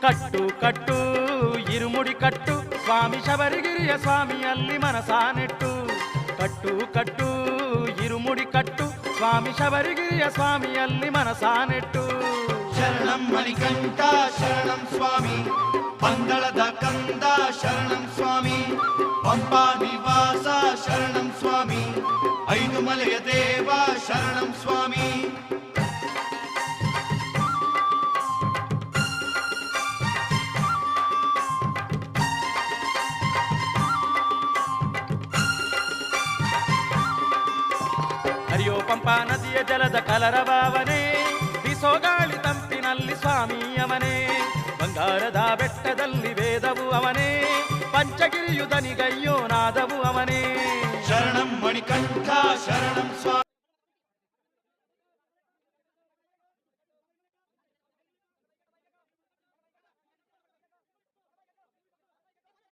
ಕಟ್ಟು ಕಟ್ಟು ಇರುಮುಡಿ ಕಟ್ಟು ಸ್ವಾಮಿ ಶಬರಿಗಿರಿಯ ಸ್ವಾಮಿಯಲ್ಲಿ ಮನಸಾನೆಟ್ಟು ಕಟ್ಟು ಕಟ್ಟು ಇರುಮುಡಿ ಕಟ್ಟು ಸ್ವಾಮಿ ಶಬರಿಗಿರಿಯ ಸ್ವಾಮಿಯಲ್ಲಿ ಮನಸಾನೆಟ್ಟು ಶರಣಂ ಮಣಿಕಂಠ ಶರಣಂ ಸ್ವಾಮಿ ಪಂದಳದ ಕಂದ ಶರಣಂ ಸ್ವಾಮಿ ಪಂಪಾ ನಿವಾಸ ಶರಣಂ ಸ್ವಾಮಿ ಐದು ಮಲೆಯ ದೇವ ಶರಣಂ ಸ್ವಾಮಿ ಹರಿಯೋ ಪಂಪಾ ನದಿಯ ಜಲದ ಕಲರವನೇ ಬಿಸೋ ಗಾಳಿ ತಂಪಿನಲ್ಲಿ ಸ್ವಾಮಿ ಅವನೇ ಬಂಗಾರದ ಬೆಟ್ಟದಲ್ಲಿ ವೇದವು ಅವನೇ ಪಂಚಗಿರಿಯು ದನಿಗಯ್ಯೋ ನಾದವು ಅವನೇ ಶರಣಂ ಮಣಿಕಂಠ ಶರಣಂ ಸ್ವಾಮಿ